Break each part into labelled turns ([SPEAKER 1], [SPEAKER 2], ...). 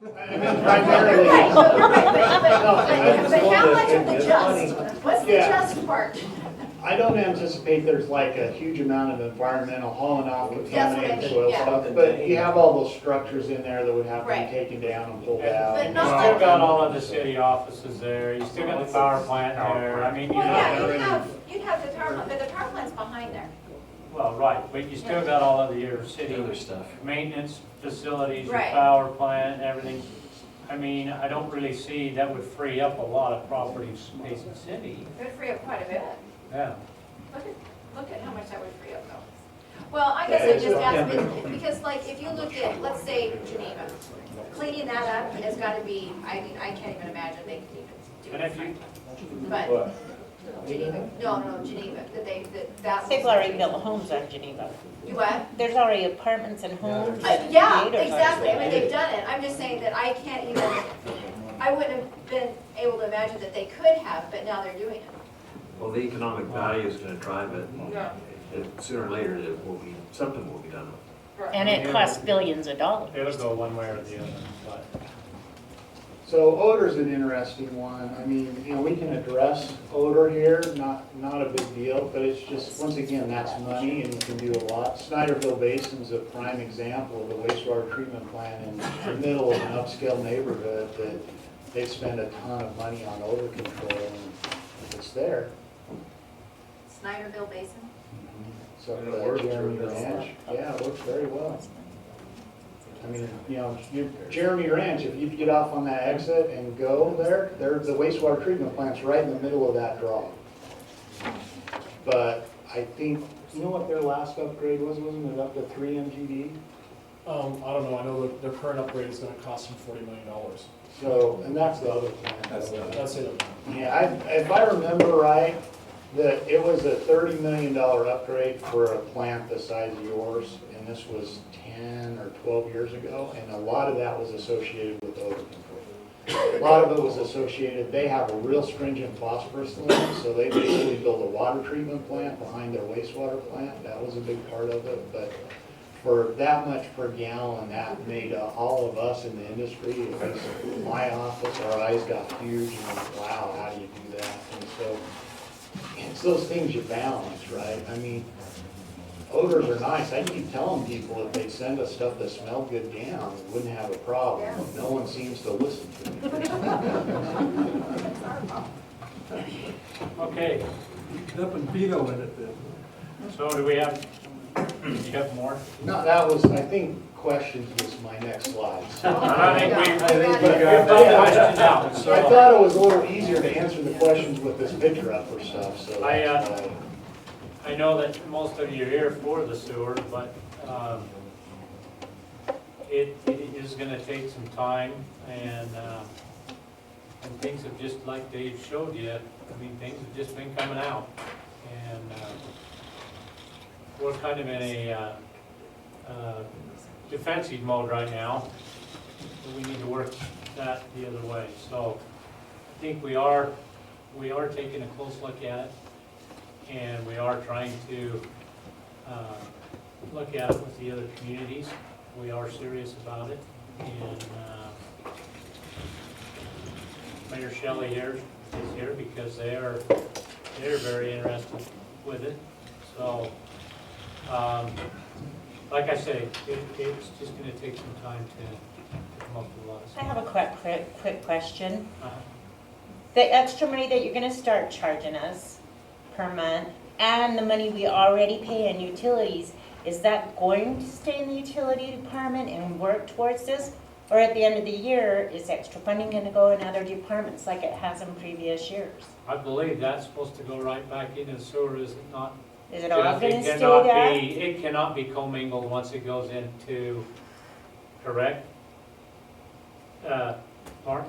[SPEAKER 1] I mean, primarily.
[SPEAKER 2] Right, but you're right,
[SPEAKER 1] No,
[SPEAKER 2] but how much of the just? What's the
[SPEAKER 1] Yeah.
[SPEAKER 2] just part?
[SPEAKER 1] I don't anticipate there's like a huge amount of environmental hauling off
[SPEAKER 2] That's what I
[SPEAKER 1] contaminated
[SPEAKER 2] mean,
[SPEAKER 1] soil
[SPEAKER 2] yeah.
[SPEAKER 1] stuff, but you have all those structures in there that would have to
[SPEAKER 2] Right.
[SPEAKER 1] be taken down and pulled
[SPEAKER 3] But
[SPEAKER 1] out.
[SPEAKER 2] But
[SPEAKER 3] You
[SPEAKER 2] not
[SPEAKER 3] still
[SPEAKER 2] like-
[SPEAKER 3] got all of the city offices there, you still got the power plant there, I mean, you're
[SPEAKER 2] Well,
[SPEAKER 3] not
[SPEAKER 2] yeah,
[SPEAKER 3] really,
[SPEAKER 2] you'd have the power plant, but the power plant's behind there.
[SPEAKER 3] well, right, but you still got all of your city
[SPEAKER 4] Other stuff.
[SPEAKER 3] maintenance facilities, your
[SPEAKER 2] Right.
[SPEAKER 3] power plant, everything. I mean, I don't really see, that would free up a lot of properties in Payson City,
[SPEAKER 2] It would free up quite a bit.
[SPEAKER 3] yeah.
[SPEAKER 2] Look at how much that would free up though. Well, I guess I just asked, because like, if you look at, let's say Geneva, cleaning that up has gotta be, I mean, I can't even imagine they could even do
[SPEAKER 3] And
[SPEAKER 2] it.
[SPEAKER 3] if you,
[SPEAKER 2] But Geneva, no, Geneva, that.
[SPEAKER 5] They've already built homes on Geneva.
[SPEAKER 2] You what?
[SPEAKER 5] There's already apartments and homes. and
[SPEAKER 2] Yeah,
[SPEAKER 5] theaters on
[SPEAKER 2] exactly, I mean,
[SPEAKER 5] Geneva.
[SPEAKER 2] they've done it, I'm just saying that I can't even, I wouldn't have been able to imagine that they could have, but now they're doing it.
[SPEAKER 4] Well, the economic value is gonna drive it.
[SPEAKER 2] Yeah.
[SPEAKER 4] Sooner or later, it will be, something will be done with
[SPEAKER 5] And it costs billions of dollars.
[SPEAKER 3] it'll go one way or the other, but.
[SPEAKER 1] So odor's an interesting one. I mean, you know, we can address odor here, not a big deal, but it's just, once again, that's money and you can do a lot. Snyderville Basin's a prime example of a wastewater treatment plant in the middle of an upscale neighborhood that they spend a ton of money on odor control and it's there.
[SPEAKER 2] Snyderville Basin?
[SPEAKER 1] So
[SPEAKER 4] And it works
[SPEAKER 1] Jeremy
[SPEAKER 4] really well.
[SPEAKER 1] Ranch, yeah, it works very well. I mean, you know, Jeremy Ranch, if you get off on that exit and go there, the wastewater treatment plant's right in the middle of that draw. But I think, you know what their last upgrade was? Wasn't it up to 3 MGD?
[SPEAKER 6] I don't know, I know that their current upgrade is gonna cost them $40 million.
[SPEAKER 1] So, and that's the other plant.
[SPEAKER 6] That's it.
[SPEAKER 1] Yeah, if I remember right, that it was a $30 million upgrade for a plant the size of yours, and this was 10 or 12 years ago, and a lot of that was associated with odor control. A lot of it was associated, they have a real stringent phosphorus limit, so they basically built a water treatment plant behind their wastewater plant. That was a big part of it, but for that much per gallon, that made all of us in the industry, at least in my office, our eyes got huge, and we're like, wow, how do you do that? And so, it's those things you balance, right? I mean, odors are nice. I keep telling people if they send us stuff that smelled good down, we wouldn't have a problem. No one seems to listen to me.
[SPEAKER 3] Okay,
[SPEAKER 7] Up and veto in it then.
[SPEAKER 3] so do we have, you got more?
[SPEAKER 1] No, that was, I think questions was my next slide. So
[SPEAKER 3] I think we
[SPEAKER 1] got
[SPEAKER 3] got questions out,
[SPEAKER 1] I
[SPEAKER 3] so.
[SPEAKER 1] thought it was a little easier to answer the questions with this picture up or stuff, so that's why.
[SPEAKER 3] I know that most of you are here for the sewer, but it is gonna take some time, and things have just, like Dave showed you, I mean, things have just been coming out. And we're kind of in a defensive mode right now. We need to work that the other way. So I think we are taking a close look at it. And we are trying to look at it with the other communities. We are serious about it. And Mayor Shelley here is here because they're very interested with it. So, like I say, it's just going to take some time to come up with a lot of
[SPEAKER 5] I
[SPEAKER 3] stuff.
[SPEAKER 5] have a quick question.
[SPEAKER 3] Uh-huh.
[SPEAKER 5] The extra money that you're gonna start charging us per month, and the money we already pay in utilities, is that going to stay in the utility department and work towards this? Or at the end of the year, is extra funding gonna go in other departments like it has in previous years?
[SPEAKER 3] I believe that's supposed to go right back into the sewer, is it not?
[SPEAKER 5] Is it all
[SPEAKER 3] Jeff,
[SPEAKER 5] gonna stay
[SPEAKER 3] cannot
[SPEAKER 5] there?
[SPEAKER 3] It cannot be commingled once it goes into, correct? Mark?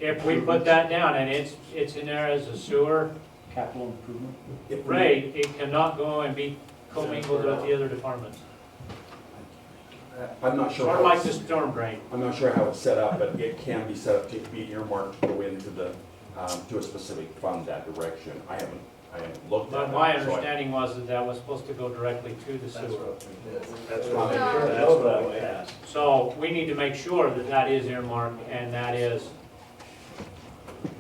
[SPEAKER 3] If we put that down and it's in there as a sewer
[SPEAKER 6] Capital improvement.
[SPEAKER 3] rate, it cannot go and be commingled with the other departments.
[SPEAKER 8] I'm not sure.
[SPEAKER 3] Sort
[SPEAKER 8] how
[SPEAKER 3] of like
[SPEAKER 8] it's-
[SPEAKER 3] the storm drain.
[SPEAKER 8] I'm not sure how it's set up, but it can be set up to be earmarked to go into the, to a specific fund that direction. I haven't I haven't looked at
[SPEAKER 3] But
[SPEAKER 8] it.
[SPEAKER 3] my
[SPEAKER 8] so I-
[SPEAKER 3] understanding was that that was supposed to go directly to the sewer.
[SPEAKER 4] That's
[SPEAKER 1] No.
[SPEAKER 4] what, that's what we asked.
[SPEAKER 3] So we need to make sure that that is earmarked and that is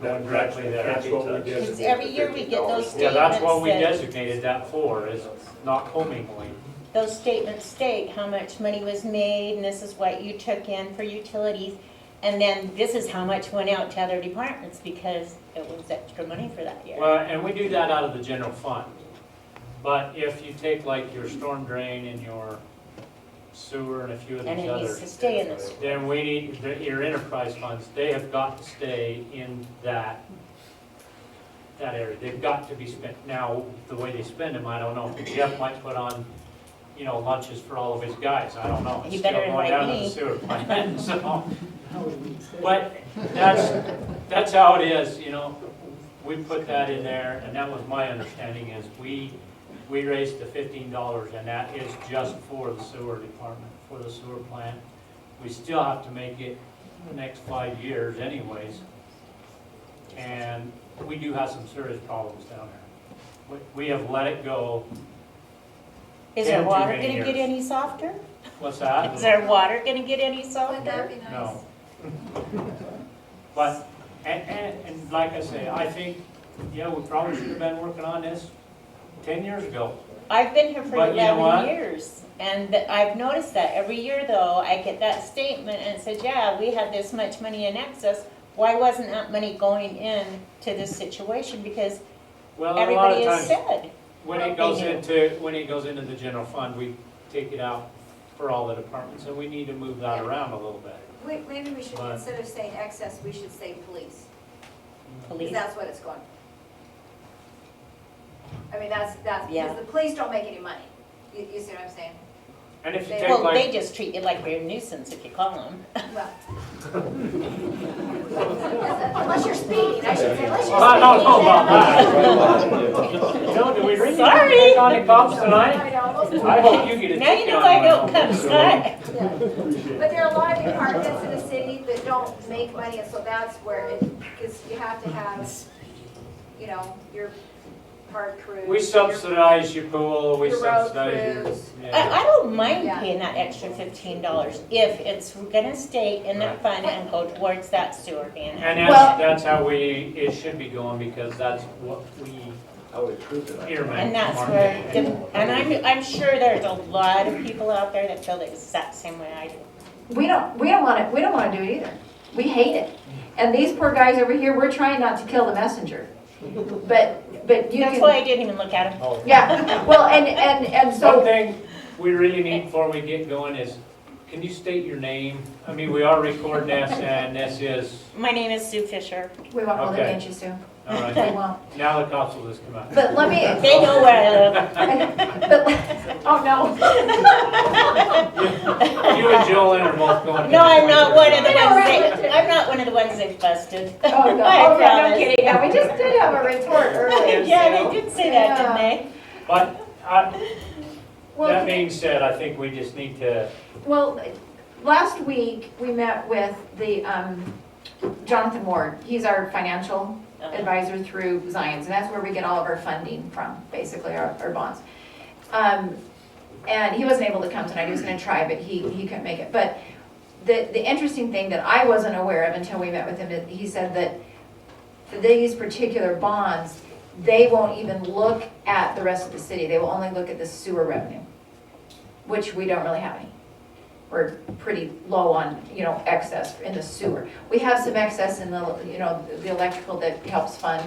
[SPEAKER 3] going directly there.
[SPEAKER 4] That's what we did.
[SPEAKER 5] Because every year we get those
[SPEAKER 3] Yeah, that's what we
[SPEAKER 5] statements that,
[SPEAKER 3] designated that for, is not commingling.
[SPEAKER 5] those statements state how much money was made, and this is what you took in for utilities. And then this is how much went out to other departments because it was extra money for that year.
[SPEAKER 3] Well, and we do that out of the general fund. But if you take like your storm drain and your sewer and a few of
[SPEAKER 5] And
[SPEAKER 3] these
[SPEAKER 5] it needs
[SPEAKER 3] others,
[SPEAKER 5] to stay in this.
[SPEAKER 3] then we need, your enterprise funds, they have got to stay in that area. They've got to be spent. Now, the way they spend them, I don't know. Jeff might put on, lunches for all of his guys. I don't know. It's
[SPEAKER 5] You better
[SPEAKER 3] still going
[SPEAKER 5] invite
[SPEAKER 3] down to
[SPEAKER 5] me.
[SPEAKER 3] the sewer plant, so. But that's how it is, we put that in there, and that was my understanding, is we raised the $15, and that is just for the sewer department, for the sewer plant. We still have to make it the next 5 years anyways, and we do have some serious problems down there. We have let it go.
[SPEAKER 5] Is our
[SPEAKER 3] 10 too
[SPEAKER 5] water
[SPEAKER 3] many
[SPEAKER 5] gonna get
[SPEAKER 3] years.
[SPEAKER 5] any softer?
[SPEAKER 3] What's that?
[SPEAKER 5] Is our water gonna get any
[SPEAKER 2] Wouldn't
[SPEAKER 5] softer?
[SPEAKER 2] that be nice?
[SPEAKER 3] No. But, and like I say, I think, yeah, we probably should have been working on this 10 years ago.
[SPEAKER 5] I've been here for
[SPEAKER 3] But you know
[SPEAKER 5] 11
[SPEAKER 3] what?
[SPEAKER 5] years, and I've noticed that every year though, I get that statement and it says, yeah, we had this much money in excess. Why wasn't that money going in to this situation? Because
[SPEAKER 3] Well, a lot
[SPEAKER 5] everybody
[SPEAKER 3] of
[SPEAKER 5] has
[SPEAKER 3] times,
[SPEAKER 5] said.
[SPEAKER 3] when it goes into the general fund, we take it out for all the departments, and we need to move that around a little bit.
[SPEAKER 2] Maybe we should,
[SPEAKER 3] But-
[SPEAKER 2] instead of saying excess, we should say police, because
[SPEAKER 5] Police.
[SPEAKER 2] that's what it's going. I mean, that's,
[SPEAKER 5] Yeah.
[SPEAKER 2] because the police don't make any money. You see what I'm saying?
[SPEAKER 3] And if you
[SPEAKER 2] They-
[SPEAKER 3] take
[SPEAKER 5] Well, they
[SPEAKER 3] like,
[SPEAKER 5] just treat you like you're a nuisance if you call them.
[SPEAKER 2] Well. Unless you're speeding, I should say, unless you're speeding.
[SPEAKER 3] Well, I don't know about
[SPEAKER 2] that.
[SPEAKER 3] do we really
[SPEAKER 5] Sorry.
[SPEAKER 3] pick on the cops tonight?
[SPEAKER 2] I know.
[SPEAKER 3] I hope you get a
[SPEAKER 5] Now you
[SPEAKER 3] ticket
[SPEAKER 5] know
[SPEAKER 3] on
[SPEAKER 5] I
[SPEAKER 3] one.
[SPEAKER 5] don't come, Scott.
[SPEAKER 2] But there are a lot of departments in the city that don't make money, and so that's where because you have to have, your park crews.
[SPEAKER 3] We subsidize your pool, we
[SPEAKER 2] Your road
[SPEAKER 3] subsidize your,
[SPEAKER 2] crews.
[SPEAKER 5] I don't mind
[SPEAKER 2] Yeah.
[SPEAKER 5] paying that extra $15 if it's gonna stay in that fund and go towards that sewer being.
[SPEAKER 3] And
[SPEAKER 2] Well-
[SPEAKER 3] that's how it should be going, because that's what we
[SPEAKER 4] I would approve it.
[SPEAKER 3] earmark.
[SPEAKER 5] And that's where, and I'm sure there's a lot of people out there that feel the exact same way I do.
[SPEAKER 2] We don't want to do it either. We hate it. And these poor guys over here, we're trying not to kill the messenger. But you
[SPEAKER 5] That's why
[SPEAKER 2] can,
[SPEAKER 5] I didn't even look at them.
[SPEAKER 2] yeah, well, and
[SPEAKER 3] One
[SPEAKER 2] so,
[SPEAKER 3] thing we really need before we get going is, can you state your name? I mean, we are recording this, and this is,
[SPEAKER 5] My name is Sue Fisher.
[SPEAKER 2] we won't hold it
[SPEAKER 3] Okay.
[SPEAKER 2] against you soon.
[SPEAKER 3] all
[SPEAKER 2] We
[SPEAKER 3] right,
[SPEAKER 2] won't.
[SPEAKER 3] now the cops will just come out.
[SPEAKER 2] But let me,
[SPEAKER 5] They know where I live.
[SPEAKER 2] oh, no.
[SPEAKER 3] You and Joanne are both going. to
[SPEAKER 5] No, I'm not one of the
[SPEAKER 2] I know,
[SPEAKER 5] ones
[SPEAKER 2] right?
[SPEAKER 5] they, I'm not one of the ones they've busted.
[SPEAKER 2] Oh, no,
[SPEAKER 5] I
[SPEAKER 2] oh, yeah, no
[SPEAKER 5] promise.
[SPEAKER 2] kidding. Yeah, we just did have a report earlier.
[SPEAKER 5] Yeah,
[SPEAKER 2] Sue.
[SPEAKER 5] they did say that, didn't
[SPEAKER 2] Yeah.
[SPEAKER 5] they?
[SPEAKER 3] But,
[SPEAKER 2] Well,
[SPEAKER 3] that being said, I think we just need to,
[SPEAKER 2] Well, last week, we met with the, Jonathan Ward. He's our financial advisor through Zions, and that's where we get all of our funding from, basically, our bonds. And he wasn't able to come tonight, he was gonna try, but he couldn't make it. But the interesting thing that I wasn't aware of until we met with him, he said that for these particular bonds, they won't even look at the rest of the city, they will only look at the sewer revenue, which we don't really have any. We're pretty low on, excess in the sewer. We have some excess in the, the electrical that helps fund,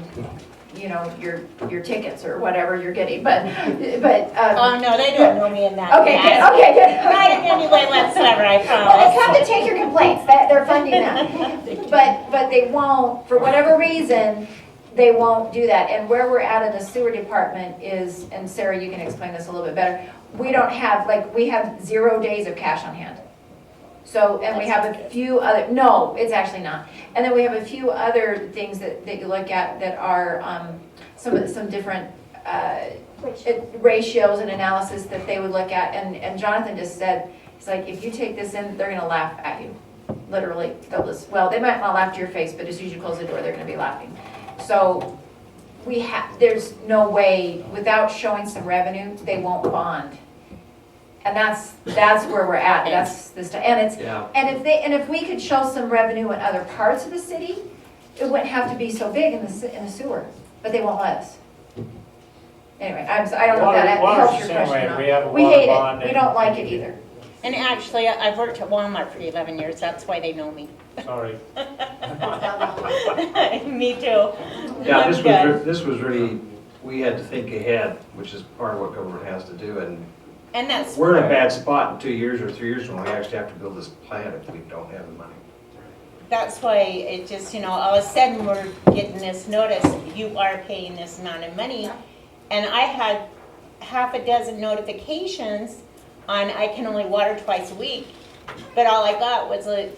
[SPEAKER 2] your tickets or whatever you're getting, but.
[SPEAKER 5] Oh, no, they don't know me in that.
[SPEAKER 2] Okay, good,
[SPEAKER 5] capacity.
[SPEAKER 2] okay, good.
[SPEAKER 5] Not in any way whatsoever, I
[SPEAKER 2] Well, they
[SPEAKER 5] promise.
[SPEAKER 2] come to take your complaints, they're funding that. But they won't, for whatever reason, they won't do that. And where we're at in the sewer department is, and Sarah, you can explain this a little bit better, we don't have, we have 0 days of cash on hand. So, and we have a few other, no, it's actually not. And then we have a few other things that you look at that are some different ratios and analysis that they would look at. And Jonathan just said, it's like, if you take this in, they're gonna laugh at you. Literally, they'll just, well, they might not laugh to your face, but as soon as you close the door, they're gonna be laughing. So there's no way, without showing some revenue, they won't bond. And that's where we're at, that's the, and it's,
[SPEAKER 4] Yeah.
[SPEAKER 2] and if we could show some revenue in other parts of the city, it wouldn't have to be so big in the sewer, but they won't let us. Anyway, I don't know if that
[SPEAKER 3] Water's
[SPEAKER 2] helps
[SPEAKER 3] the
[SPEAKER 2] your
[SPEAKER 3] same
[SPEAKER 2] question or
[SPEAKER 3] way.
[SPEAKER 2] not.
[SPEAKER 3] We have a
[SPEAKER 2] We
[SPEAKER 3] water
[SPEAKER 2] hate
[SPEAKER 3] bond
[SPEAKER 2] it, we
[SPEAKER 3] and-
[SPEAKER 2] don't like it either.
[SPEAKER 5] And actually, I've worked at Walmart for 11 years, that's why they know me.
[SPEAKER 3] Sorry.
[SPEAKER 5] Me too.
[SPEAKER 4] Yeah,
[SPEAKER 5] I'm good.
[SPEAKER 4] this was really, we had to think ahead, which is part of what government has to do, and
[SPEAKER 5] And that's.
[SPEAKER 4] we're in a
[SPEAKER 5] smart.
[SPEAKER 4] bad spot in 2 years or 3 years when we actually have to build this plant if we don't have the money.
[SPEAKER 5] That's why it just, all of a sudden, we're getting this notice, you are paying this amount of money. And I had half a dozen notifications on I can only water twice a week, but all I got was a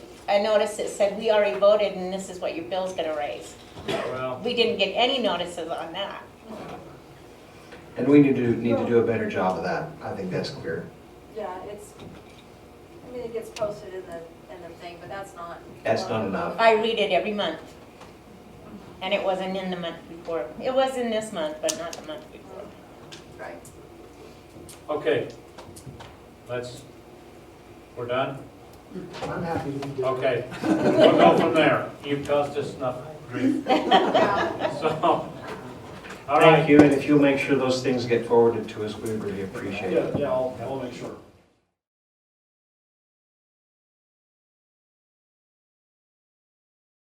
[SPEAKER 5] notice that said, we already voted and this is what your bill's gonna raise.
[SPEAKER 3] Well,
[SPEAKER 5] We didn't get any notices on that.
[SPEAKER 4] And we need to do a better job of that, I think that's clear.
[SPEAKER 2] Yeah, it gets posted in the thing, but that's not.
[SPEAKER 4] That's not enough.
[SPEAKER 5] I read it every month. And it wasn't in the month before. It was in this month, but not the month before.
[SPEAKER 2] Right.
[SPEAKER 3] okay. We're done?
[SPEAKER 6] I'm happy to be doing
[SPEAKER 3] Okay. We'll go from there. You've caused us enough grief. So, all
[SPEAKER 4] Thank
[SPEAKER 3] right.
[SPEAKER 4] you, and if you'll make sure those things get forwarded to us, we would really appreciate
[SPEAKER 6] Yeah,
[SPEAKER 4] it.
[SPEAKER 6] yeah, I'll make sure.